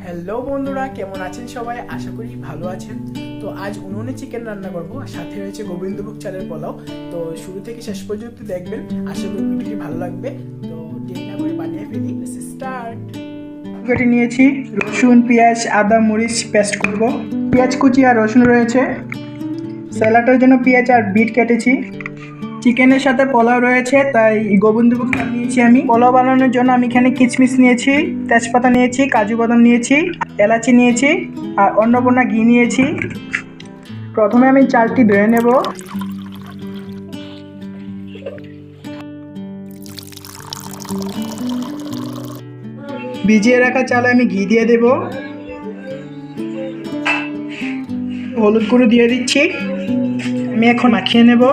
Hello বন্ধুরা, কেমন আছেন সবাই? আশা করি ভালো আছেন। তো আজ উনুনে চিকেন রান্না করব, আর সাথে রয়েছে গোবিন্দভোগ চালের পোলাও। তো শুরু থেকে শেষ পর্যন্ত দেখবেন, আশা করি ভিডিওটি ভালো লাগবে। তো দেরি না করে বানিয়ে ফেলি, স্টার্ট। কেটে নিয়েছি রসুন, পেঁয়াজ, আদা, মরিচ পেস্ট করব। পেঁয়াজ কুচি আর রসুন রয়েছে। স্যালাডের জন্য পেঁয়াজ আর বিট কেটেছি। চিকেনের সাথে পোলাও রয়েছে, তাই গোবিন্দভোগ চাল নিয়েছি আমি। পোলাও বানানোর জন্য আমি এখানে কিশমিশ নিয়েছি, তেজপাতা নিয়েছি, কাজু বাদাম নিয়েছি, এলাচি নিয়েছি আর অন্নপূর্ণা ঘি নিয়েছি। প্রথমে আমি চালটি ধুয়ে নেব। ভিজিয়ে রাখা চালে আমি ঘি দিয়ে দেব, হলুদ গুঁড়ো দিয়ে দিচ্ছি। আমি এখন মাখিয়ে নেব।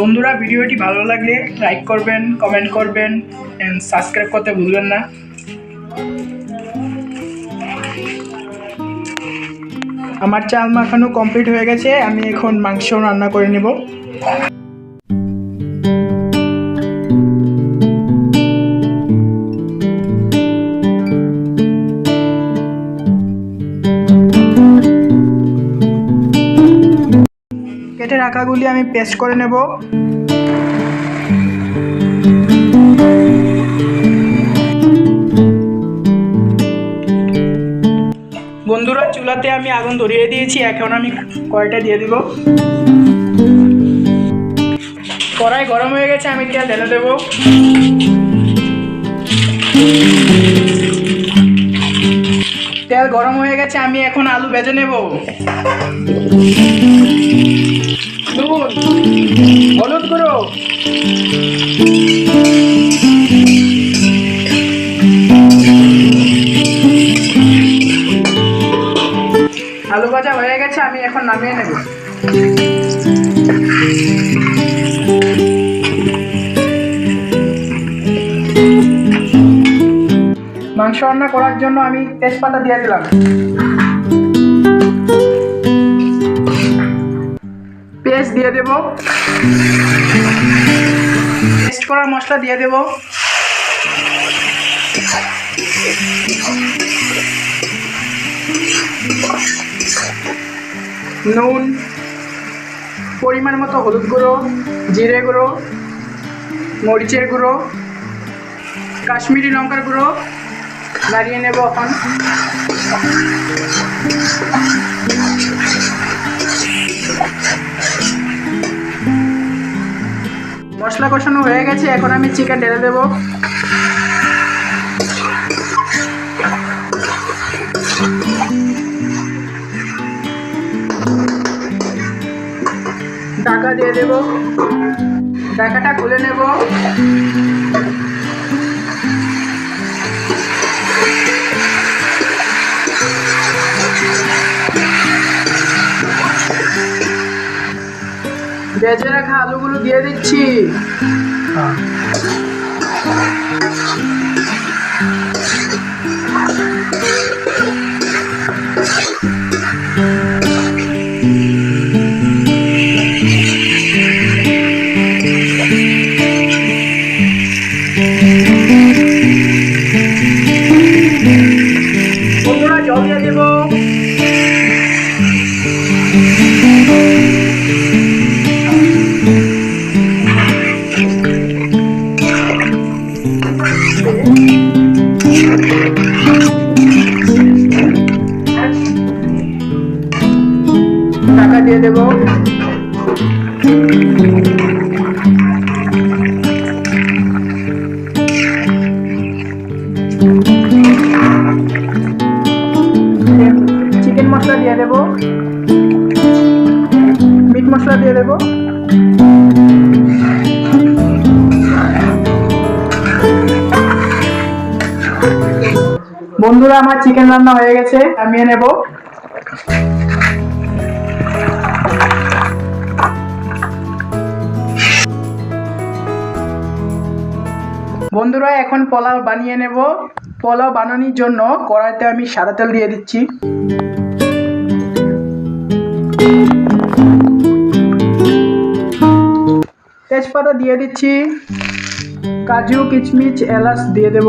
বন্ধুরা, ভিডিওটি ভালো লাগলে লাইক করবেন, কমেন্ট করবেন এন্ড সাবস্ক্রাইব করতে ভুলবেন না। আমার চাল মাখানো কমপ্লিট হয়ে গেছে, আমি এখন মাংস রান্না করে নেব। কেটে রাখাগুলি আমি পেস্ট করে নেব। বন্ধুরা, চুলাতে আমি আগুন ধরিয়ে দিয়েছি, এখন আমি কড়াইটা দিয়ে দিব। কড়াই গরম হয়ে গেছে, আমি তেল ঢেলে দেব। তেল গরম হয়ে গেছে, আমি এখন আলু ভেজে নেব। নুন, হলুদ গুঁড়ো, আলু ভাজা হয়ে গেছে, আমি এখন নামিয়ে নেব। মাংস রান্না করার জন্য আমি তেজপাতা দিয়ে দিলাম। পেস্ট দিয়ে দেব, পেস্ট করা মশলা দিয়ে দেব। নুন, পরিমাণ মতো হলুদ গুঁড়ো, জিরে গুঁড়ো, মরিচের গুঁড়ো, কাশ্মীরি লঙ্কার গুঁড়ো নাড়িয়ে নেব। এখন মশলা কষানো হয়ে গেছে, এখন আমি চিকেন ঢেলে দেব। ঢাকা দিয়ে দেব, ঢাকাটা খুলে নেব। ভেজে রাখা আলুগুলো দিয়ে দিচ্ছি। বন্ধুরা, জল দিয়ে দেব। ঢাকা দিয়ে দেব। চিকেন মশলা দিয়ে দেব, মিট মশলা দিয়ে দেব। বন্ধুরা, আমার চিকেন রান্না হয়ে গেছে, নামিয়ে নেব। বন্ধুরা, এখন পোলাও বানিয়ে নেব। পোলাও বানানোর জন্য কড়াইতে আমি সাদা তেল দিয়ে দিচ্ছি। তেজপাতা দিয়ে দিচ্ছি। কাজু কিচমিচ এলাচ দিয়ে দেব।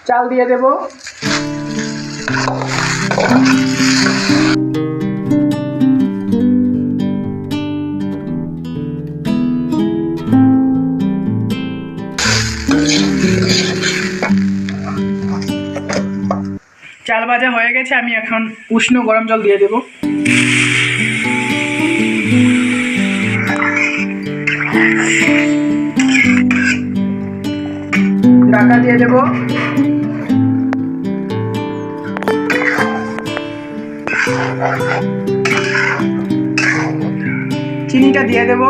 চাল দিয়ে দেব। চাল ভাজা হয়ে গেছে, আমি এখন উষ্ণ গরম জল দিয়ে দেব। ঢাকা দিয়ে দেব। চিনিটা দিয়ে দেব।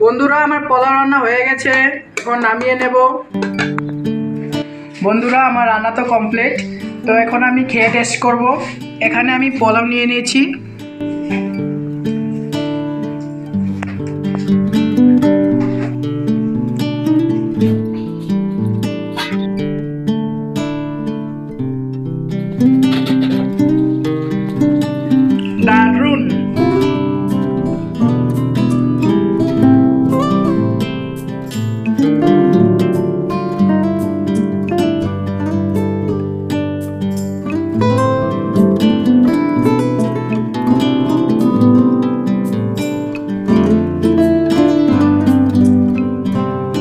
বন্ধুরা, আমার পোলাও রান্না হয়ে গেছে, এখন নামিয়ে নেব। বন্ধুরা, আমার রান্না তো কমপ্লিট, তো এখন আমি খেয়ে টেস্ট করব। এখানে আমি পোলাও নিয়ে নিয়েছি।